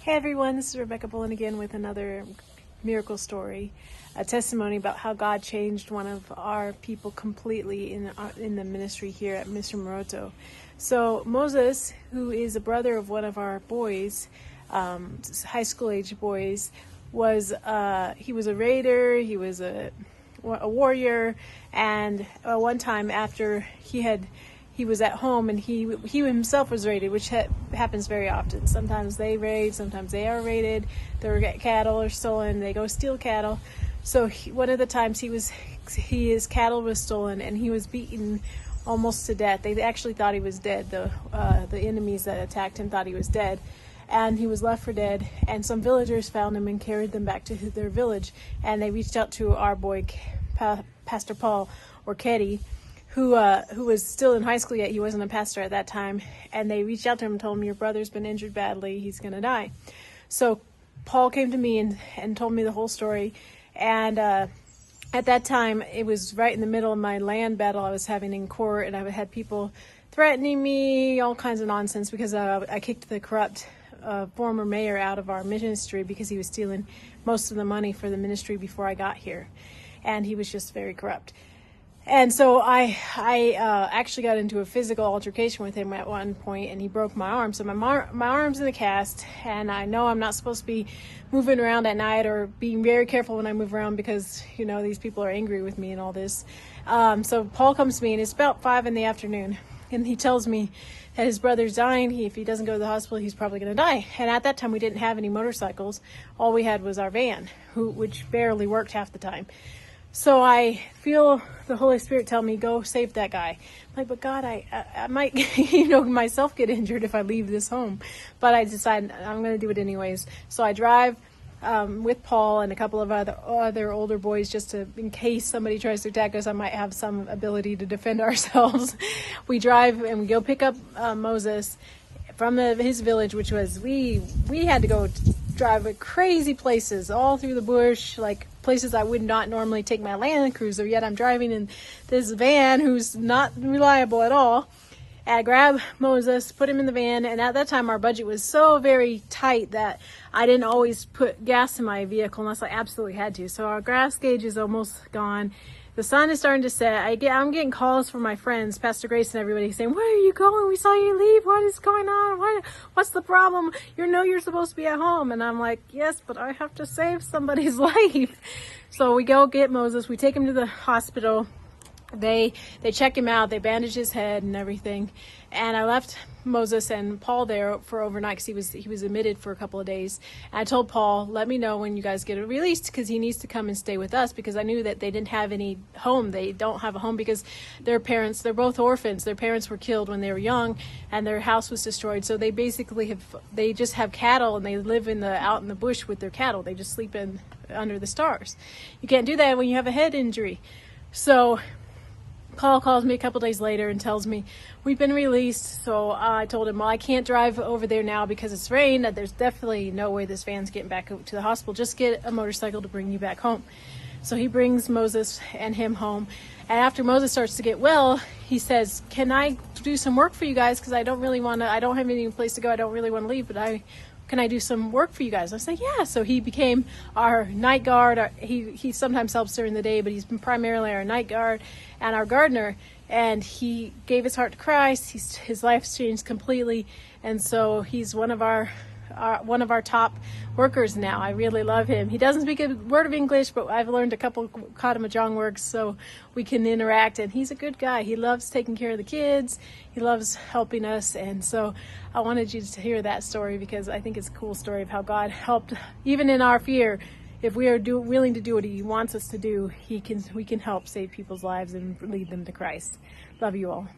Hey everyone, this is Rebecca Bullen again with another miracle story, a testimony about how God changed one of our people completely in the ministry here at Mr. Moroto. So Moses, who is a brother of one of our boys, high school age boys, he was a raider, he was a warrior, and one time after he was at home and he himself was raided, which happens very often. Sometimes they raid, sometimes they are raided. Their cattle are stolen. They go steal cattle. So one of the times his cattle was stolen and he was beaten almost to death. They actually thought he was dead. The enemies that attacked him thought he was dead, and he was left for dead. And some villagers found him and carried them back to their village. And they reached out to our boy, Pastor Paul, or Ketty, who was still in high school, yet he wasn't a pastor at that time. And they reached out to him and told him, your brother's been injured badly, he's going to die. So Paul came to me and told me the whole story. And at that time, it was right in the middle of my land battle I was having in court, and I had people threatening me, all kinds of nonsense, because I kicked the corrupt former mayor out of our ministry because he was stealing most of the money for the ministry before I got here. And he was just very corrupt. And so I actually got into a physical altercation with him at one point, and he broke my arm. So my arm's in a cast, and I know I'm not supposed to be moving around at night or being very careful when I move around because, these people are angry with me and all this. So Paul comes to me, and it's about 5 p.m, and he tells me that his brother's dying. If he doesn't go to the hospital, he's probably going to die. And at that time, we didn't have any motorcycles. All we had was our van, which barely worked half the time. So I feel the Holy Spirit tell me, go save that guy. I'm like, but God, I might, myself get injured if I leave this home. But I decide I'm going to do it anyways. So I drive with Paul and a couple of other older boys, just in case somebody tries to attack us, I might have some ability to defend ourselves. We drive and we go pick up Moses from his village, which was, we had to go drive crazy places all through the bush, like places I would not normally take my Land Cruiser, yet I'm driving in this van who's not reliable at all. And I grab Moses, put him in the van, and at that time our budget was so very tight that I didn't always put gas in my vehicle unless I absolutely had to. So our gas gauge is almost gone. The sun is starting to set. I'm getting calls from my friends, Pastor Grace and everybody, saying, where are you going? We saw you leave. What is going on? What's the problem? You're supposed to be at home. And I'm like, yes, but I have to save somebody's life. So we go get Moses. We take him to the hospital. They check him out. They bandage his head and everything. And I left Moses and Paul there for overnight because he was admitted for a couple of days. And I told Paul, let me know when you guys get released, because he needs to come and stay with us, because I knew that they didn't have any home. They don't have a home because they're both orphans. Their parents were killed when they were young and their house was destroyed. So they basically they just have cattle, and they live out in the bush with their cattle. They just sleep under the stars. You can't do that when you have a head injury. So Paul calls me a couple days later and tells me we've been released. So I told him, well, I can't drive over there now because it's rain. There's definitely no way this van's getting back to the hospital. Just get a motorcycle to bring you back home. So he brings Moses and him home. And after Moses starts to get well, he says, can I do some work for you guys? Because I don't have any place to go. I don't really want to leave, but can I do some work for you guys? I say, yeah. So he became our night guard. He sometimes helps during the day, but he's been primarily our night guard and our gardener. And he gave his heart to Christ. His life's changed completely. And so he's one of our top workers now. I really love him. He doesn't speak a word of English, but I've learned a couple Kadamajong words so we can interact, and he's a good guy. He loves taking care of the kids. He loves helping us, and so I wanted you to hear that story because I think it's a cool story of how God helped, even in our fear. If we are willing to do what he wants us to do, we can help save people's lives and lead them to Christ. Love you all.